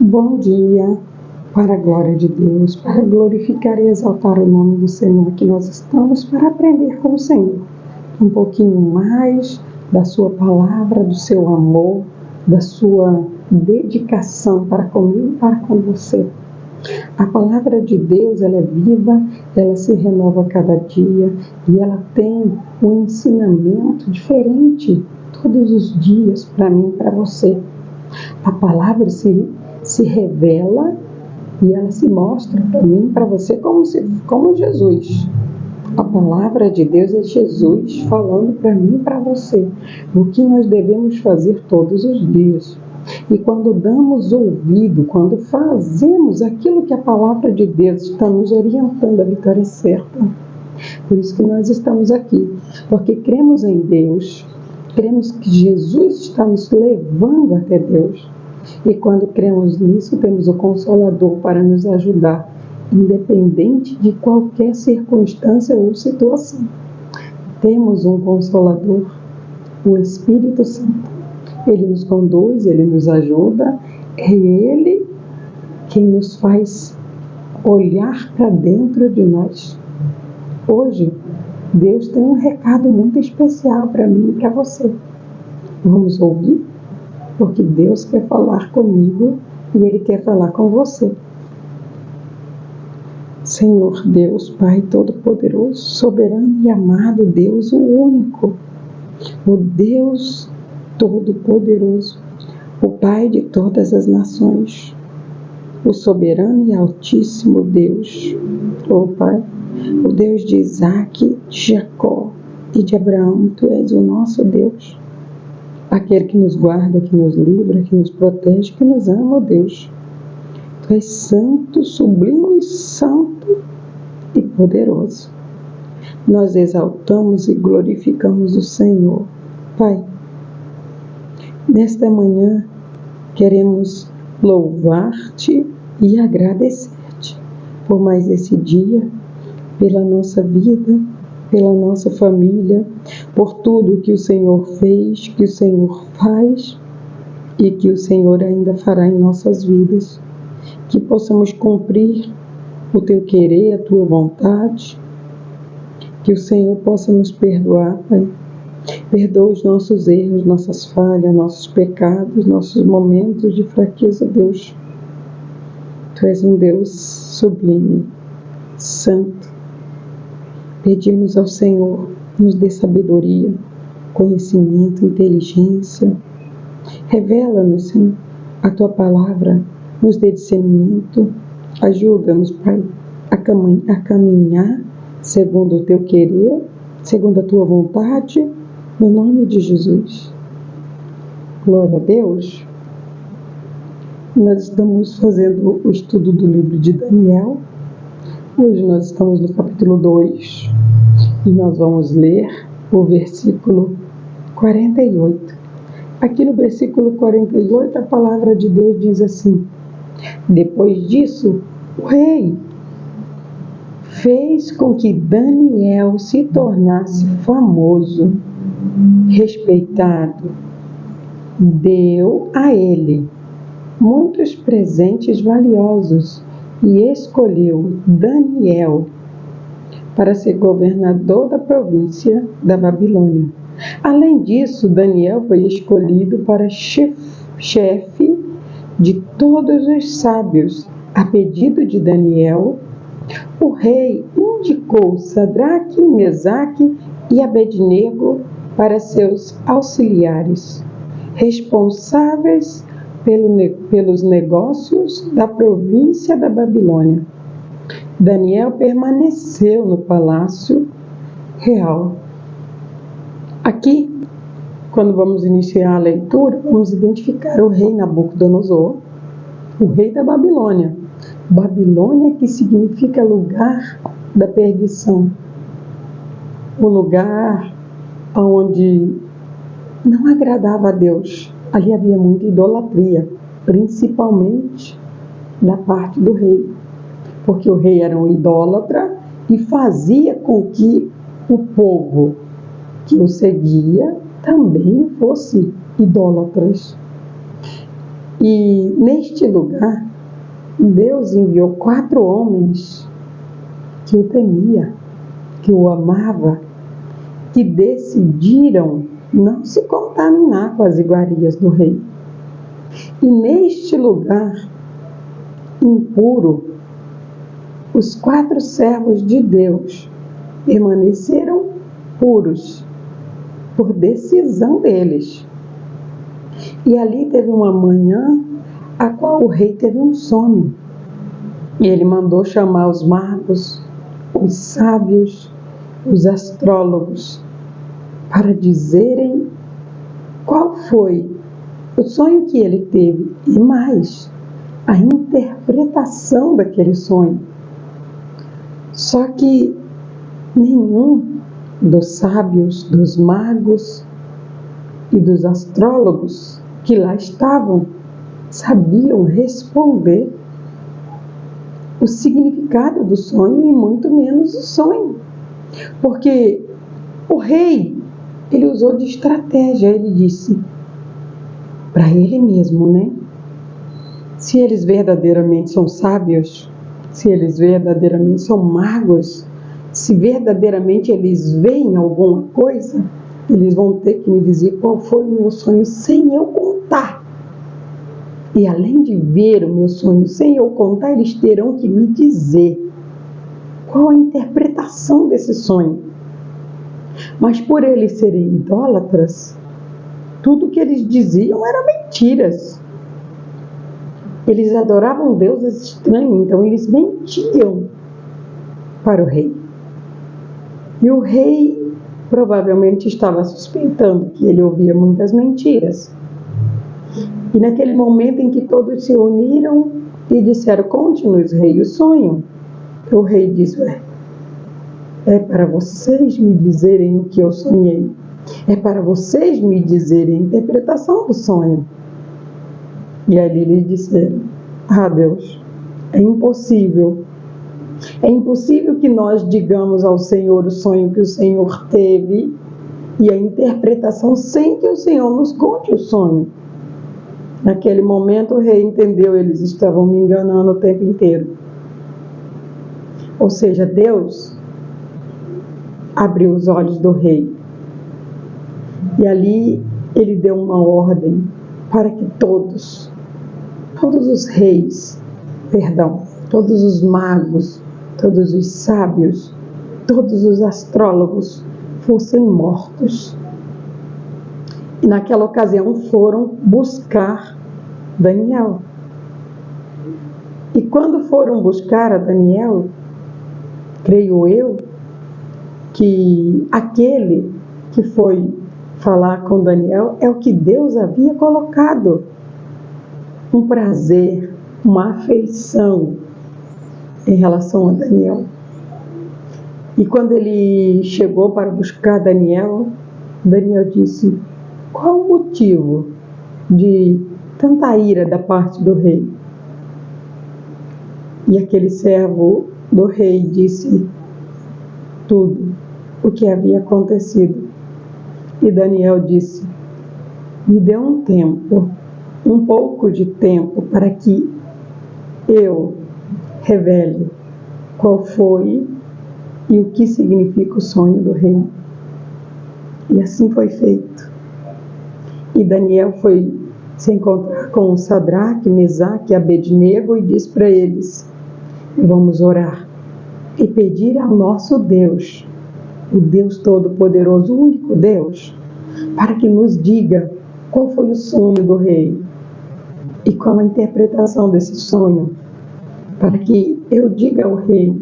Bom dia, para a glória de Deus, para glorificar e exaltar o nome do Senhor. Aqui nós estamos para aprender com o Senhor um pouquinho mais da sua palavra, do seu amor, da sua dedicação para comigo e para com você. A palavra de Deus, ela é viva, ela se renova a cada dia e ela tem um ensinamento diferente todos os dias para mim e para você. A palavra se revela e ela se mostra para mim e para você como Jesus. A palavra de Deus é Jesus falando para mim e para você o que nós devemos fazer todos os dias. E quando damos ouvido, quando fazemos aquilo que a palavra de Deus está nos orientando, a vitória é certa. Por isso que nós estamos aqui, porque cremos em Deus, cremos que Jesus está nos levando até Deus. E quando cremos nisso, temos o Consolador para nos ajudar, independente de qualquer circunstância ou situação. Temos um Consolador, o Espírito Santo. Ele nos conduz, Ele nos ajuda, é Ele quem nos faz olhar para dentro de nós. Hoje, Deus tem um recado muito especial para mim e para você. Vamos ouvir? Porque Deus quer falar comigo e Ele quer falar com você. Senhor Deus, Pai Todo-Poderoso, soberano e amado Deus, o único, o Deus Todo-Poderoso, o Pai de todas as nações, o soberano e altíssimo Deus, ó Pai, o Deus de Isaac, de Jacó e de Abraão, Tu és o nosso Deus, aquele que nos guarda, que nos livra, que nos protege, que nos ama, ó Deus. Tu és santo, sublime, santo e poderoso. Nós exaltamos e glorificamos o Senhor. Pai, nesta manhã queremos louvar-te e agradecer-te por mais esse dia, pela nossa vida, pela nossa família, por tudo que o Senhor fez, que o Senhor faz e que o Senhor ainda fará em nossas vidas. Que possamos cumprir o Teu querer, a Tua vontade, que o Senhor possa nos perdoar, Pai. Perdoa os nossos erros, nossas falhas, nossos pecados, nossos momentos de fraqueza, Deus. Tu és um Deus sublime, santo. Pedimos ao Senhor, nos dê sabedoria, conhecimento, inteligência. Revela-nos, Senhor, a Tua palavra, nos dê discernimento. Ajuda-nos, Pai, a caminhar segundo o Teu querer, segundo a Tua vontade, no nome de Jesus. Glória a Deus. Nós estamos fazendo o estudo do livro de Daniel. Hoje nós estamos no capítulo 2 e nós vamos ler o versículo 48. Aqui no versículo 48 a palavra de Deus diz assim: depois disso, o rei fez com que Daniel se tornasse famoso, respeitado. Deu a ele muitos presentes valiosos e escolheu Daniel para ser governador da província da Babilônia. Além disso, Daniel foi escolhido para chefe de todos os sábios. A pedido de Daniel, o rei indicou Sadraque, Mesaque e Abednego para seus auxiliares, responsáveis pelos negócios da província da Babilônia. Daniel permaneceu no palácio real. Aqui, quando vamos iniciar a leitura, vamos identificar o rei Nabucodonosor, o rei da Babilônia. Babilônia, que significa lugar da perdição, o lugar onde não agradava a Deus. Ali havia muita idolatria, principalmente da parte do rei, porque o rei era um idólatra e fazia com que o povo que o seguia também fosse idólatras. E neste lugar, Deus enviou 4 homens que o temia, que o amava, que decidiram não se contaminar com as iguarias do rei. E neste lugar impuro, os 4 servos de Deus permaneceram puros por decisão deles. E ali teve uma manhã a qual o rei teve um sonho. E ele mandou chamar os magos, os sábios, os astrólogos, para dizerem qual foi o sonho que ele teve e mais, a interpretação daquele sonho. Só que nenhum dos sábios, dos magos e dos astrólogos que lá estavam sabiam responder o significado do sonho e muito menos o sonho. Porque o rei, ele usou de estratégia, ele disse para ele mesmo, né? Se eles verdadeiramente são sábios, se eles verdadeiramente são magos, se verdadeiramente eles veem alguma coisa, eles vão ter que me dizer qual foi o meu sonho sem eu contar. E além de ver o meu sonho sem eu contar, eles terão que me dizer qual a interpretação desse sonho. Mas por eles serem idólatras, tudo que eles diziam era mentiras. Eles adoravam deuses estranhos, então eles mentiam para o rei. E o rei provavelmente estava suspeitando que ele ouvia muitas mentiras. E naquele momento em que todos se uniram e disseram: conte-nos, rei, o sonho. O rei disse: é para vocês me dizerem o que eu sonhei. É para vocês me dizerem a interpretação do sonho. E ali eles disseram: Deus, é impossível. É impossível que nós digamos ao Senhor o sonho que o Senhor teve e a interpretação sem que o Senhor nos conte o sonho. Naquele momento o rei entendeu, eles estavam me enganando o tempo inteiro. Ou seja, Deus abriu os olhos do rei. E ali ele deu uma ordem para que todos os reis, todos os magos, todos os sábios, todos os astrólogos fossem mortos. E naquela ocasião foram buscar Daniel. E quando foram buscar a Daniel, creio eu, que aquele que foi falar com Daniel é o que Deus havia colocado. Um prazer, uma afeição em relação a Daniel. E quando ele chegou para buscar Daniel, Daniel disse: qual o motivo de tanta ira da parte do rei? E aquele servo do rei disse tudo o que havia acontecido. E Daniel disse: me dê um tempo, um pouco de tempo, para que eu revele qual foi e o que significa o sonho do rei. E assim foi feito. E Daniel foi se encontrar com Sadraque, Mesaque e Abednego e disse para eles: vamos orar e pedir ao nosso Deus, o Deus Todo-Poderoso, o único Deus, para que nos diga qual foi o sonho do rei e qual a interpretação desse sonho, para que eu diga ao rei.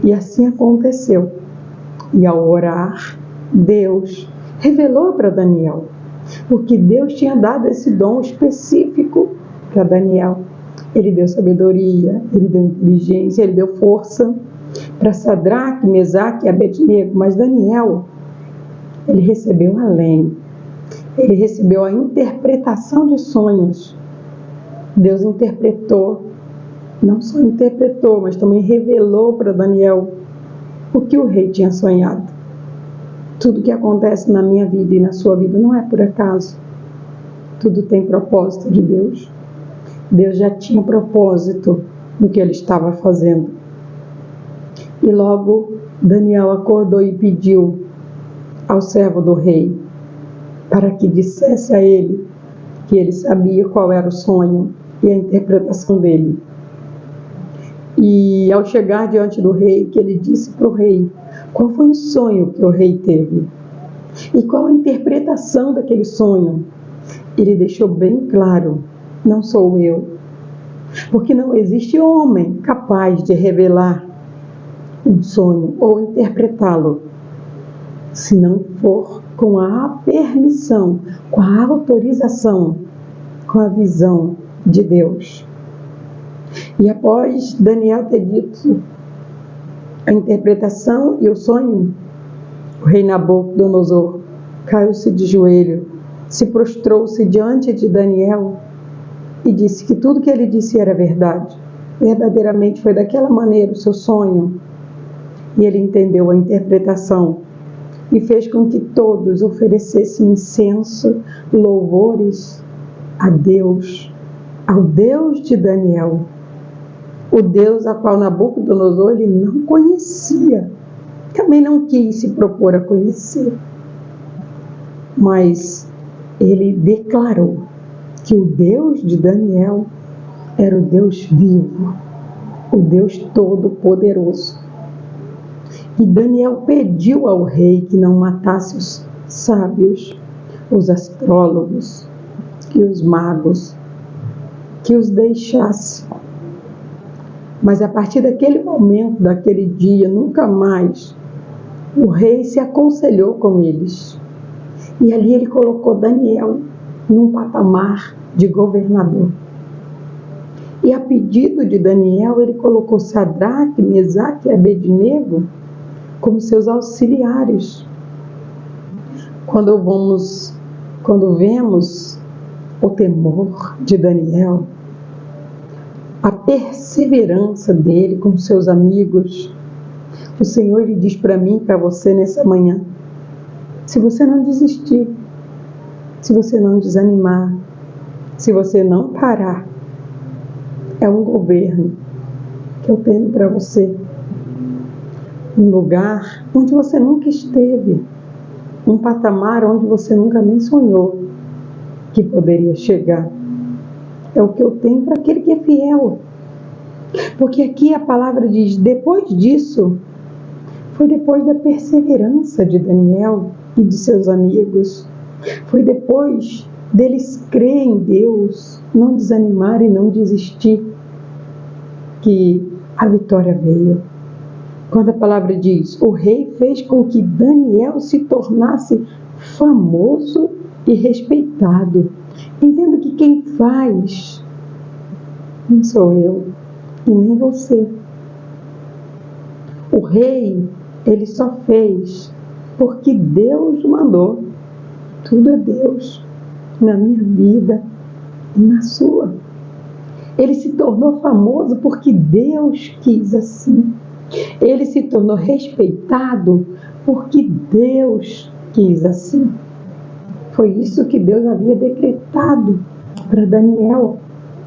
E assim aconteceu. E ao orar, Deus revelou para Daniel, porque Deus tinha dado esse dom específico para Daniel. Ele deu sabedoria, ele deu inteligência, ele deu força para Sadraque, Mesaque e Abednego. Mas Daniel, ele recebeu além. Ele recebeu a interpretação de sonhos. Deus interpretou, não só interpretou, mas também revelou para Daniel o que o rei tinha sonhado. Tudo que acontece na minha vida e na sua vida não é por acaso. Tudo tem propósito de Deus. Deus já tinha propósito no que ele estava fazendo. E logo Daniel acordou e pediu ao servo do rei para que dissesse a ele que ele sabia qual era o sonho e a interpretação dele. E ao chegar diante do rei, que ele disse para o rei qual foi o sonho que o rei teve e qual a interpretação daquele sonho. Ele deixou bem claro: não sou eu, porque não existe homem capaz de revelar um sonho ou interpretá-lo, se não for com a permissão, com a autorização, com a visão de Deus. E após Daniel ter dito a interpretação e o sonho, o rei Nabucodonosor caiu-se de joelho, se prostrou-se diante de Daniel e disse que tudo que ele disse era verdade. Verdadeiramente foi daquela maneira o seu sonho. E ele entendeu a interpretação e fez com que todos oferecessem incenso, louvores a Deus, ao Deus de Daniel, o Deus a qual Nabucodonosor ele não conhecia, também não quis se propor a conhecer, mas ele declarou que o Deus de Daniel era o Deus vivo, o Deus todo-poderoso. E Daniel pediu ao rei que não matasse os sábios, os astrólogos e os magos, que os deixasse. Mas a partir daquele momento, daquele dia, nunca mais o rei se aconselhou com eles. E ali ele colocou Daniel num patamar de governador. E a pedido de Daniel, ele colocou Sadraque, Mesaque e Abednego como seus auxiliares. Quando vemos o temor de Daniel, a perseverança dele com seus amigos, o Senhor ele diz para mim e para você nessa manhã: se você não desistir, se você não desanimar, se você não parar, é um governo que eu tenho para você. Um lugar onde você nunca esteve, um patamar onde você nunca nem sonhou que poderia chegar. É o que eu tenho para aquele que é fiel. Porque aqui a palavra diz: depois disso, foi depois da perseverança de Daniel e de seus amigos, foi depois deles crerem em Deus, não desanimar e não desistir, que a vitória veio. Quando a palavra diz: o rei fez com que Daniel se tornasse famoso e respeitado. Entenda que quem faz não sou eu e nem você. O rei, ele só fez porque Deus mandou. Tudo é Deus na minha vida e na sua. Ele se tornou famoso porque Deus quis assim. Ele se tornou respeitado porque Deus quis assim. Foi isso que Deus havia decretado para Daniel,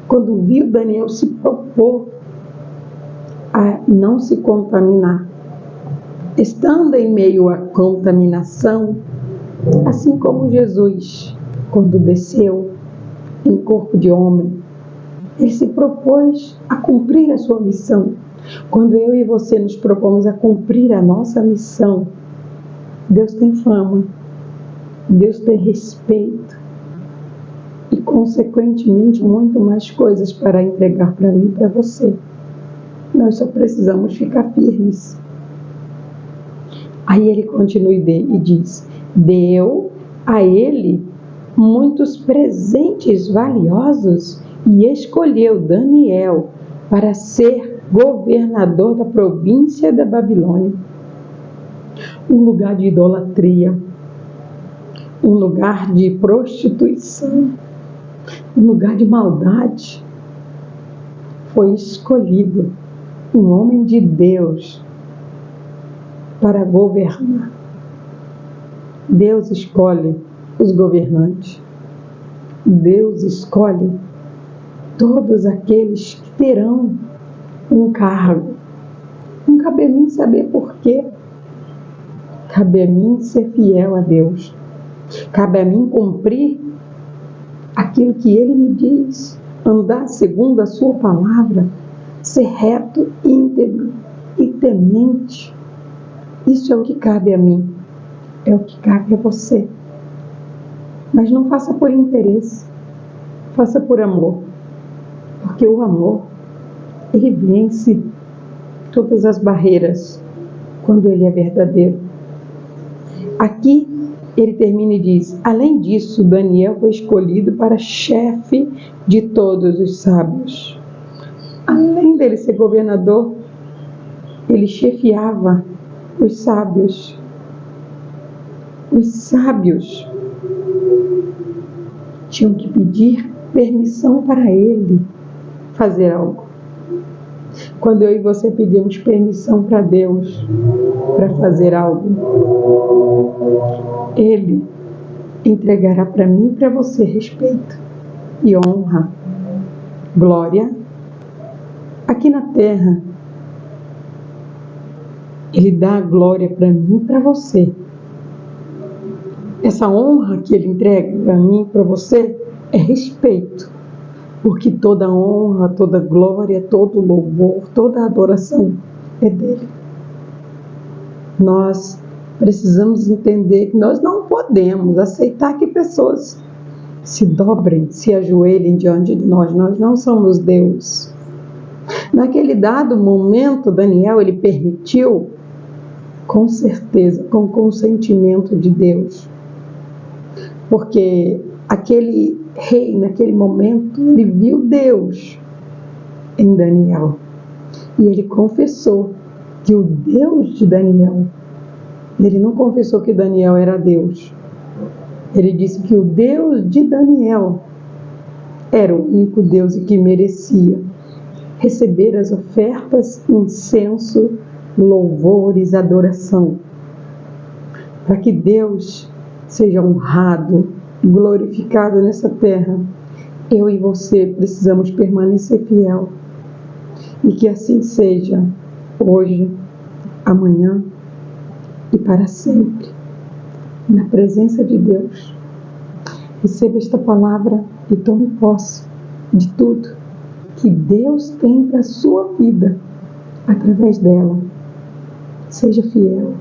quando viu Daniel se propor a não se contaminar. Estando em meio à contaminação, assim como Jesus, quando desceu em corpo de homem, ele se propôs a cumprir a sua missão. Quando eu e você nos propomos a cumprir a nossa missão, Deus tem fama, Deus tem respeito e, consequentemente, muito mais coisas para entregar para mim e para você. Nós só precisamos ficar firmes. Aí ele continua e diz: deu a ele muitos presentes valiosos e escolheu Daniel para ser governador da província da Babilônia. Um lugar de idolatria, um lugar de prostituição, um lugar de maldade. Foi escolhido um homem de Deus para governar. Deus escolhe os governantes. Deus escolhe todos aqueles que terão um cargo. Não cabe a mim saber por quê. Cabe a mim ser fiel a Deus. Cabe a mim cumprir aquilo que Ele me diz. Andar segundo a sua palavra. Ser reto, íntegro e temente. Isso é o que cabe a mim. É o que cabe a você. Mas não faça por interesse. Faça por amor. Porque o amor, ele vence todas as barreiras quando ele é verdadeiro. Aqui ele termina e diz: além disso, Daniel foi escolhido para chefe de todos os sábios. Além dele ser governador, ele chefiava os sábios. Os sábios tinham que pedir permissão para ele fazer algo. Quando eu e você pedimos permissão para Deus para fazer algo, Ele entregará para mim e para você respeito e honra, glória. Aqui na terra, Ele dá a glória para mim e para você. Essa honra que Ele entrega para mim e para você é respeito. Porque toda honra, toda glória, todo louvor, toda adoração é dele. Nós precisamos entender que nós não podemos aceitar que pessoas se dobrem, se ajoelhem diante de nós. Nós não somos Deus. Naquele dado momento, Daniel, ele permitiu, com certeza, com consentimento de Deus. Porque aquele rei, naquele momento, ele viu Deus em Daniel. E ele confessou que o Deus de Daniel, ele não confessou que Daniel era Deus. Ele disse que o Deus de Daniel era o único Deus e que merecia receber as ofertas, incenso, louvores, adoração. Para que Deus seja honrado, glorificado nessa terra, eu e você precisamos permanecer fiel. E que assim seja, hoje, amanhã e para sempre, na presença de Deus. Receba esta palavra e tome posse de tudo que Deus tem para a sua vida, através dela. Seja fiel,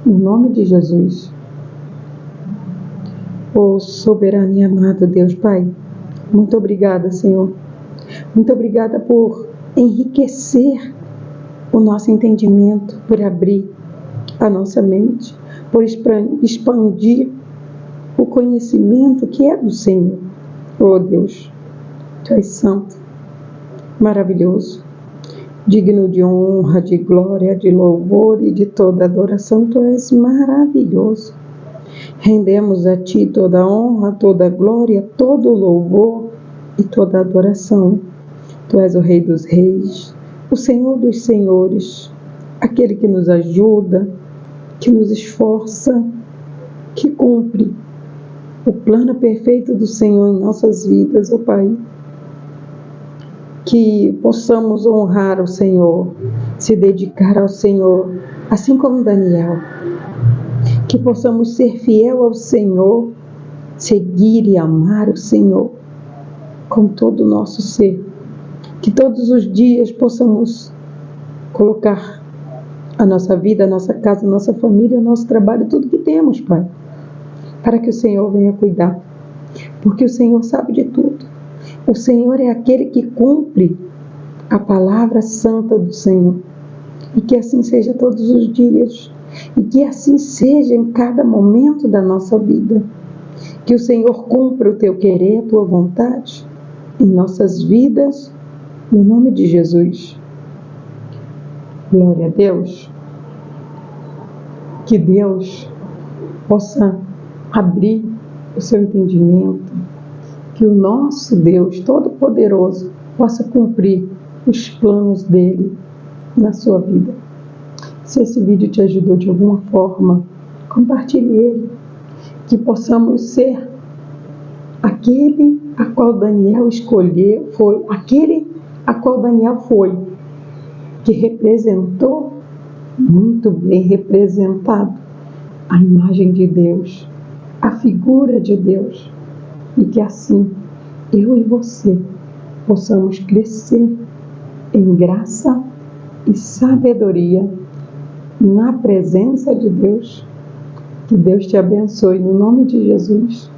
em nome de Jesus. Oh, soberano e amado Deus, Pai, muito obrigada, Senhor. Muito obrigada por enriquecer o nosso entendimento, por abrir a nossa mente, por expandir o conhecimento que é do Senhor. Oh, Deus, Tu és santo, maravilhoso, digno de honra, de glória, de louvor e de toda adoração. Tu és maravilhoso. Rendemos a Ti toda a honra, toda a glória, todo o louvor e toda a adoração. Tu és o Rei dos Reis, o Senhor dos Senhores, aquele que nos ajuda, que nos esforça, que cumpre o plano perfeito do Senhor em nossas vidas, ó Pai. Que possamos honrar o Senhor, se dedicar ao Senhor, assim como Daniel. Que possamos ser fiel ao Senhor, seguir e amar o Senhor com todo o nosso ser. Que todos os dias possamos colocar a nossa vida, a nossa casa, a nossa família, o nosso trabalho, tudo que temos, Pai, para que o Senhor venha cuidar. Porque o Senhor sabe de tudo. O Senhor é aquele que cumpre a palavra santa do Senhor. E que assim seja todos os dias. E que assim seja em cada momento da nossa vida. Que o Senhor cumpra o Teu querer, a Tua vontade em nossas vidas, no nome de Jesus. Glória a Deus. Que Deus possa abrir o seu entendimento. Que o nosso Deus Todo-Poderoso possa cumprir os planos dEle na sua vida. Se esse vídeo te ajudou de alguma forma, compartilhe ele. Que possamos ser aquele a qual Daniel escolheu, foi aquele a qual Daniel foi, que representou, muito bem representado, a imagem de Deus, a figura de Deus, e que assim eu e você possamos crescer em graça e sabedoria na presença de Deus. Que Deus te abençoe no nome de Jesus.